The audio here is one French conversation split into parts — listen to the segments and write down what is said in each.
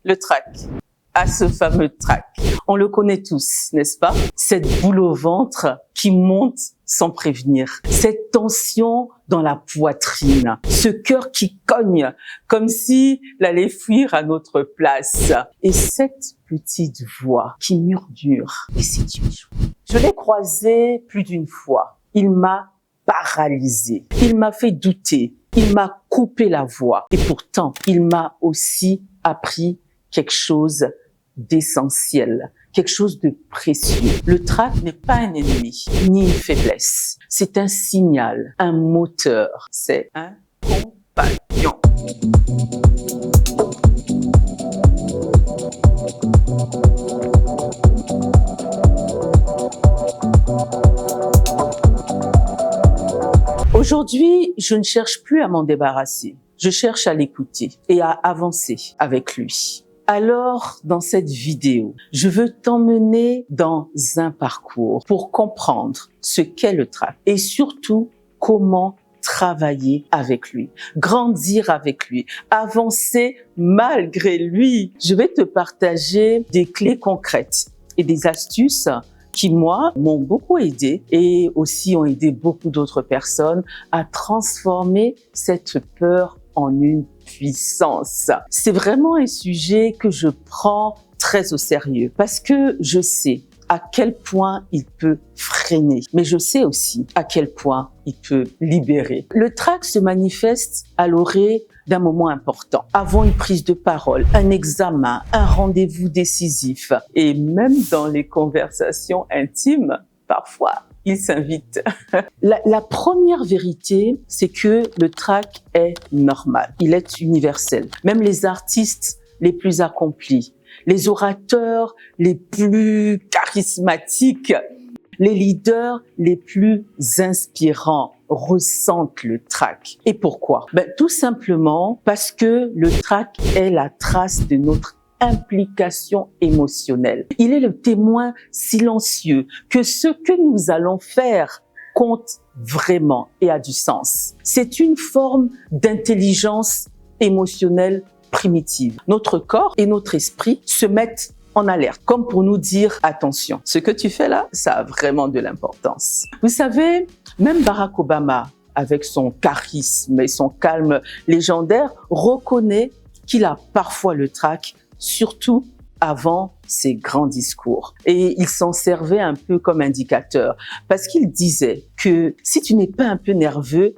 le trac, à ce fameux trac. On le connaît tous, n'est-ce pas? Cette boule au ventre qui monte sans prévenir, cette tension dans la poitrine, ce cœur qui cogne comme s'il allait fuir à notre place, et cette petite voix qui murmure « Et si tu échoues ?» Je l'ai croisé plus d'une fois. Il m'a paralysé, il m'a fait douter, il m'a coupé la voix, et pourtant il m'a aussi appris quelque chose d'essentiel, quelque chose de précieux. Le trac n'est pas un ennemi, ni une faiblesse. C'est un signal, un moteur. C'est un compagnon. Aujourd'hui, je ne cherche plus à m'en débarrasser. Je cherche à l'écouter et à avancer avec lui. Alors, dans cette vidéo, je veux t'emmener dans un parcours pour comprendre ce qu'est le trac et surtout comment travailler avec lui, grandir avec lui, avancer malgré lui. Je vais te partager des clés concrètes et des astuces qui, moi, m'ont beaucoup aidé et aussi ont aidé beaucoup d'autres personnes à transformer cette peur en une puissance. C'est vraiment un sujet que je prends très au sérieux parce que je sais à quel point il peut freiner, mais je sais aussi à quel point il peut libérer. Le trac se manifeste à l'orée d'un moment important, avant une prise de parole, un examen, un rendez-vous décisif, et même dans les conversations intimes, parfois, il s'invite. La première vérité, c'est que le trac est normal, il est universel. Même les artistes les plus accomplis, les orateurs les plus charismatiques, les leaders les plus inspirants ressentent le trac. Et pourquoi? Tout simplement parce que le trac est la trace de notre implication émotionnelle. Il est le témoin silencieux que ce que nous allons faire compte vraiment et a du sens. C'est une forme d'intelligence émotionnelle primitive. Notre corps et notre esprit se mettent en alerte, comme pour nous dire attention, ce que tu fais là, ça a vraiment de l'importance. Vous savez, même Barack Obama, avec son charisme et son calme légendaire, reconnaît qu'il a parfois le trac, surtout avant ses grands discours. Et il s'en servait un peu comme indicateur, parce qu'il disait que si tu n'es pas un peu nerveux,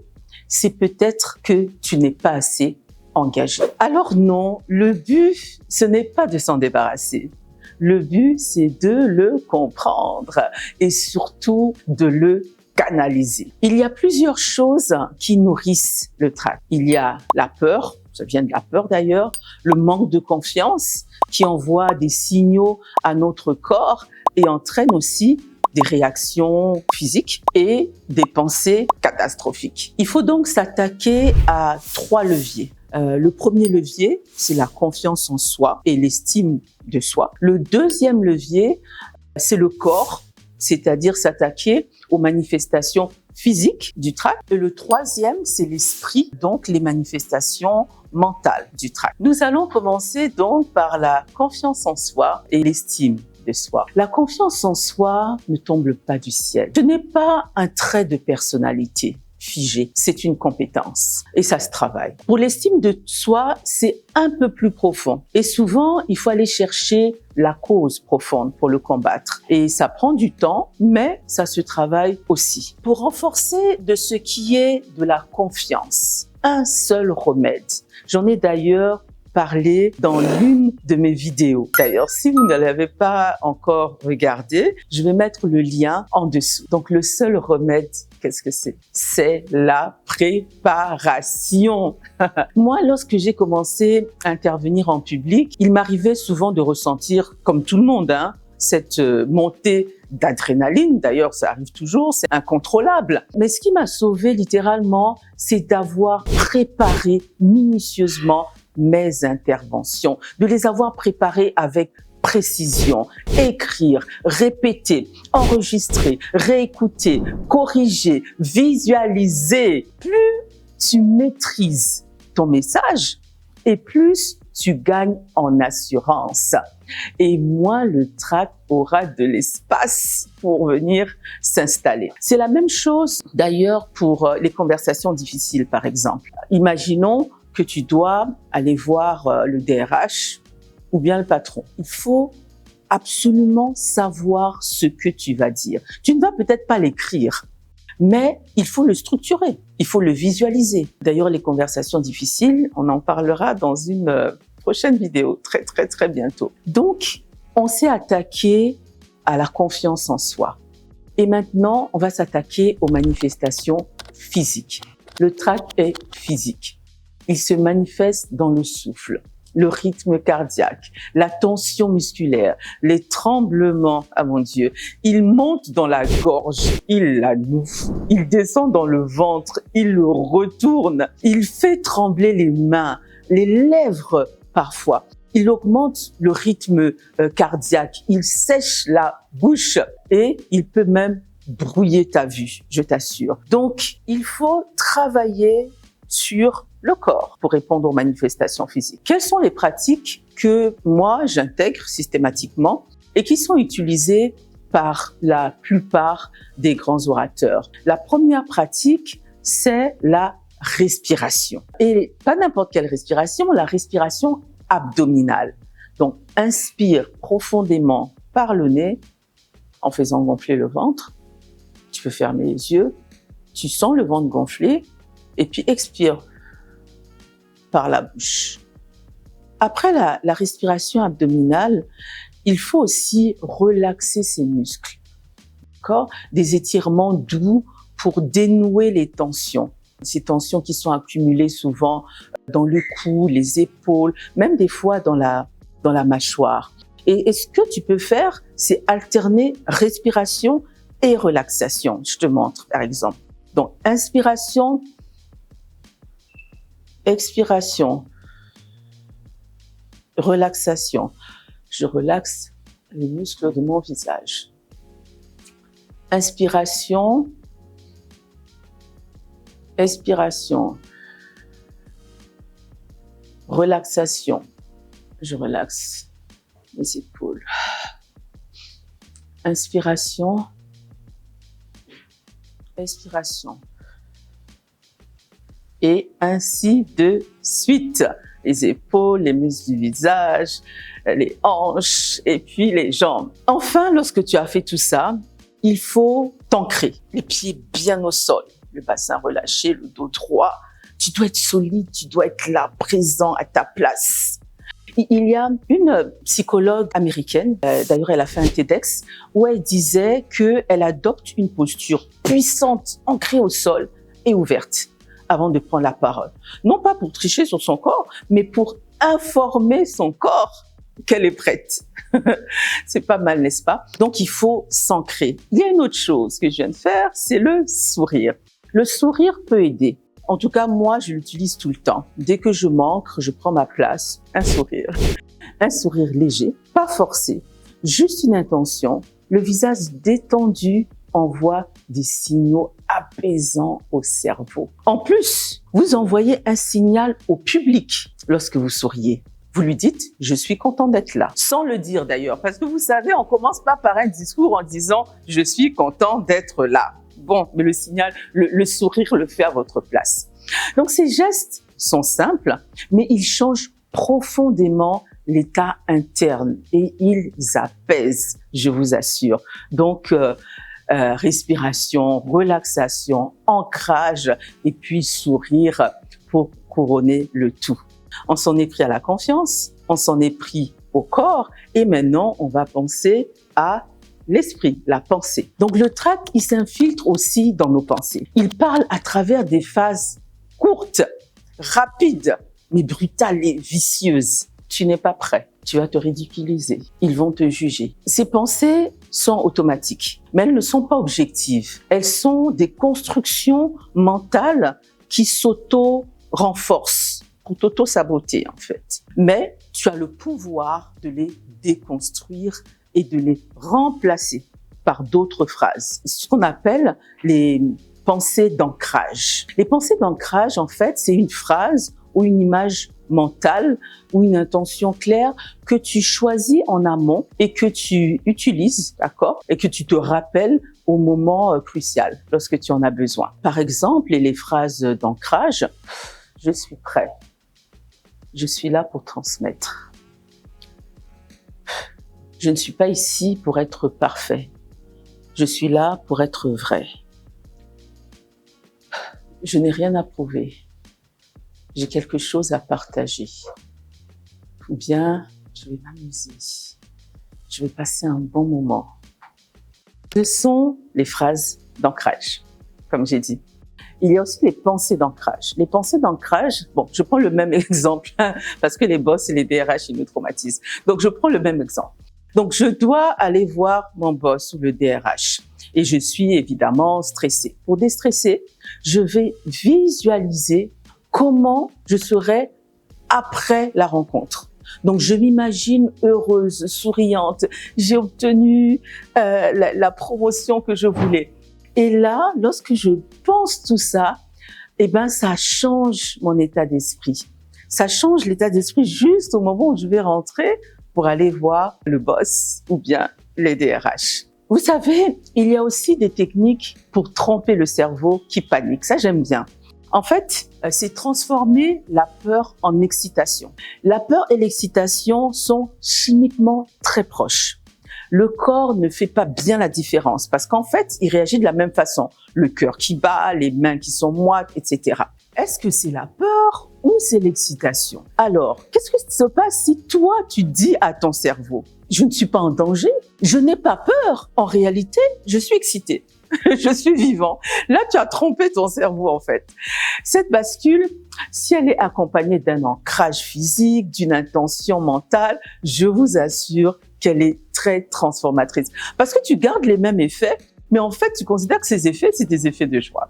c'est peut-être que tu n'es pas assez engagé. Alors non, le but, ce n'est pas de s'en débarrasser. Le but, c'est de le comprendre et surtout de le canaliser. Il y a plusieurs choses qui nourrissent le trac. Il y a la peur, ça vient de la peur d'ailleurs, le manque de confiance qui envoie des signaux à notre corps et entraîne aussi des réactions physiques et des pensées catastrophiques. Il faut donc s'attaquer à 3 leviers. Le premier levier, c'est la confiance en soi et l'estime de soi. Le deuxième levier, c'est le corps, c'est-à-dire s'attaquer aux manifestations physiques du trac. Et le troisième, c'est l'esprit, donc les manifestations mentales du trac. Nous allons commencer donc par la confiance en soi et l'estime de soi. La confiance en soi ne tombe pas du ciel. Ce n'est pas un trait de personnalité figé, c'est une compétence et ça se travaille. Pour l'estime de soi, c'est un peu plus profond et souvent, il faut aller chercher la cause profonde pour le combattre et ça prend du temps, mais ça se travaille aussi. Pour renforcer de ce qui est de la confiance, un seul remède. J'en ai d'ailleurs parlé dans l'une de mes vidéos. D'ailleurs, si vous ne l'avez pas encore regardé, je vais mettre le lien en dessous. Donc, le seul remède, qu'est-ce que c'est? C'est la préparation. Moi, lorsque j'ai commencé à intervenir en public, il m'arrivait souvent de ressentir, comme tout le monde, cette montée d'adrénaline. D'ailleurs, ça arrive toujours, c'est incontrôlable. Mais ce qui m'a sauvée littéralement, c'est d'avoir préparé minutieusement mes interventions, de les avoir préparées avec précision, écrire, répéter, enregistrer, réécouter, corriger, visualiser. Plus tu maîtrises ton message et plus tu gagnes en assurance. Et moins le trac aura de l'espace pour venir s'installer. C'est la même chose d'ailleurs pour les conversations difficiles, par exemple. Imaginons que tu dois aller voir le DRH ou bien le patron. Il faut absolument savoir ce que tu vas dire. Tu ne vas peut-être pas l'écrire, mais il faut le structurer, il faut le visualiser. D'ailleurs, les conversations difficiles, on en parlera dans une prochaine vidéo, très bientôt. Donc, on s'est attaqué à la confiance en soi. Et maintenant, on va s'attaquer aux manifestations physiques. Le trac est physique. Il se manifeste dans le souffle, le rythme cardiaque, la tension musculaire, les tremblements, ah mon Dieu. Il monte dans la gorge, il la noue, il descend dans le ventre, il le retourne, il fait trembler les mains, les lèvres parfois. Il augmente le rythme cardiaque, il sèche la bouche et il peut même brouiller ta vue, je t'assure. Donc, il faut travailler sur le corps pour répondre aux manifestations physiques. Quelles sont les pratiques que moi j'intègre systématiquement et qui sont utilisées par la plupart des grands orateurs? La première pratique, c'est la respiration. Et pas n'importe quelle respiration, la respiration abdominale. Donc, inspire profondément par le nez en faisant gonfler le ventre. Tu peux fermer les yeux, tu sens le ventre gonfler et puis expire par la bouche. Après la respiration abdominale, il faut aussi relaxer ses muscles. D'accord? Des étirements doux pour dénouer les tensions. Ces tensions qui sont accumulées souvent dans le cou, les épaules, même des fois dans la mâchoire. Et ce que tu peux faire, c'est alterner respiration et relaxation. Je te montre, par exemple. Donc, inspiration, expiration, relaxation. Je relaxe les muscles de mon visage. Inspiration, expiration, relaxation. Je relaxe mes épaules. Inspiration, expiration. Et ainsi de suite. Les épaules, les muscles du visage, les hanches et puis les jambes. Enfin, lorsque tu as fait tout ça, il faut t'ancrer. Les pieds bien au sol, le bassin relâché, le dos droit. Tu dois être solide, tu dois être là, présent à ta place. Il y a une psychologue américaine, d'ailleurs elle a fait un TEDx, où elle disait qu'elle adopte une posture puissante, ancrée au sol et ouverte avant de prendre la parole. Non pas pour tricher sur son corps, mais pour informer son corps qu'elle est prête. C'est pas mal, n'est-ce pas? Donc, il faut s'ancrer. Il y a une autre chose que je viens de faire, c'est le sourire. Le sourire peut aider. En tout cas, moi, je l'utilise tout le temps. Dès que je m'ancre, je prends ma place, un sourire. Un sourire léger, pas forcé, juste une intention. Le visage détendu envoie des signaux apaisants au cerveau. En plus, vous envoyez un signal au public lorsque vous souriez. Vous lui dites « je suis content d'être là », sans le dire d'ailleurs, parce que vous savez, on commence pas par un discours en disant « je suis content d'être là ». Bon, mais le signal, le sourire le fait à votre place. Donc ces gestes sont simples, mais ils changent profondément l'état interne et ils apaisent, je vous assure. Donc, respiration, relaxation, ancrage et puis sourire pour couronner le tout. On s'en est pris à la confiance, on s'en est pris au corps et maintenant on va penser à l'esprit, la pensée. Donc le trac, il s'infiltre aussi dans nos pensées. Il parle à travers des phases courtes, rapides, mais brutales et vicieuses. Tu n'es pas prêt, tu vas te ridiculiser, ils vont te juger. Ces pensées sont automatiques, mais elles ne sont pas objectives. Elles sont des constructions mentales qui s'auto-renforcent pour t'auto-saboter en fait. Mais tu as le pouvoir de les déconstruire et de les remplacer par d'autres phrases. Ce qu'on appelle les pensées d'ancrage. Les pensées d'ancrage, en fait, c'est une phrase ou une image mentale ou une intention claire que tu choisis en amont et que tu utilises, d'accord, et que tu te rappelles au moment crucial, lorsque tu en as besoin. Par exemple, les phrases d'ancrage, je suis prêt, je suis là pour transmettre. Je ne suis pas ici pour être parfait, je suis là pour être vrai. Je n'ai rien à prouver, j'ai quelque chose à partager. Ou bien, je vais m'amuser, je vais passer un bon moment. Ce sont les phrases d'ancrage, comme j'ai dit. Il y a aussi les pensées d'ancrage. Les pensées d'ancrage, bon, je prends le même exemple, parce que les boss et les DRH, ils nous traumatisent. Donc, je prends le même exemple. Donc, je dois aller voir mon boss ou le DRH. Et je suis évidemment stressée. Pour déstresser, je vais visualiser comment je serai après la rencontre. Donc, je m'imagine heureuse, souriante. J'ai obtenu la promotion que je voulais. Et là, lorsque je pense tout ça, eh ben, ça change mon état d'esprit. Ça change l'état d'esprit juste au moment où je vais rentrer pour aller voir le boss ou bien les DRH. Vous savez, il y a aussi des techniques pour tromper le cerveau qui panique. Ça, j'aime bien. En fait, c'est transformer la peur en excitation. La peur et l'excitation sont chimiquement très proches. Le corps ne fait pas bien la différence parce qu'en fait, il réagit de la même façon. Le cœur qui bat, les mains qui sont moites, etc. Est-ce que c'est la peur ou c'est l'excitation? Alors, qu'est-ce qui se passe si toi, tu dis à ton cerveau, je ne suis pas en danger, je n'ai pas peur. En réalité, je suis excité. Je suis vivant. Là, tu as trompé ton cerveau, en fait. Cette bascule, si elle est accompagnée d'un ancrage physique, d'une intention mentale, je vous assure qu'elle est très transformatrice. Parce que tu gardes les mêmes effets, mais en fait, tu considères que ces effets, c'est des effets de joie.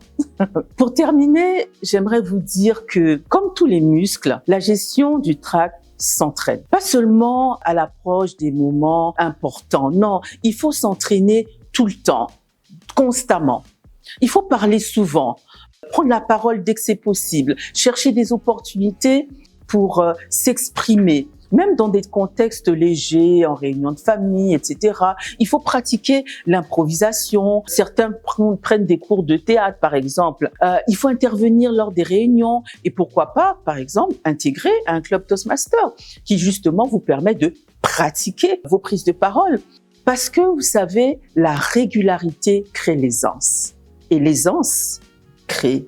Pour terminer, j'aimerais vous dire que, comme tous les muscles, la gestion du trac s'entraîne. Pas seulement à l'approche des moments importants. Non, il faut s'entraîner tout le temps, constamment. Il faut parler souvent, prendre la parole dès que c'est possible, chercher des opportunités pour s'exprimer, même dans des contextes légers, en réunion de famille, etc. Il faut pratiquer l'improvisation. Certains prennent des cours de théâtre, par exemple. Il faut intervenir lors des réunions et pourquoi pas, par exemple, intégrer un club Toastmaster qui justement vous permet de pratiquer vos prises de parole. Parce que, vous savez, la régularité crée l'aisance. Et l'aisance crée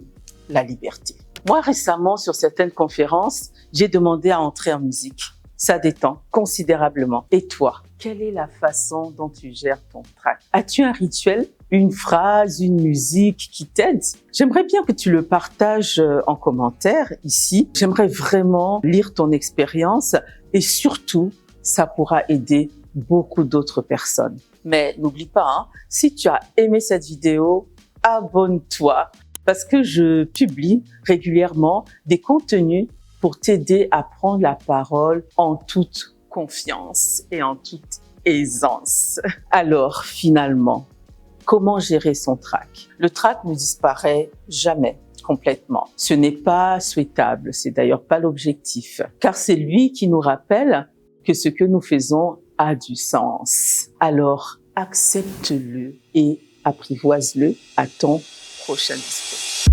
la liberté. Moi, récemment, sur certaines conférences, j'ai demandé à entrer en musique. Ça détend considérablement. Et toi, quelle est la façon dont tu gères ton trac? As-tu un rituel, une phrase, une musique qui t'aide? J'aimerais bien que tu le partages en commentaire ici. J'aimerais vraiment lire ton expérience et surtout, ça pourra aider beaucoup d'autres personnes. Mais n'oublie pas, hein, si tu as aimé cette vidéo, abonne-toi parce que je publie régulièrement des contenus pour t'aider à prendre la parole en toute confiance et en toute aisance. Alors, finalement, comment gérer son trac? Le trac ne disparaît jamais complètement. Ce n'est pas souhaitable, c'est d'ailleurs pas l'objectif, car c'est lui qui nous rappelle que ce que nous faisons a du sens. Alors, accepte-le et apprivoise-le à ton prochain discours.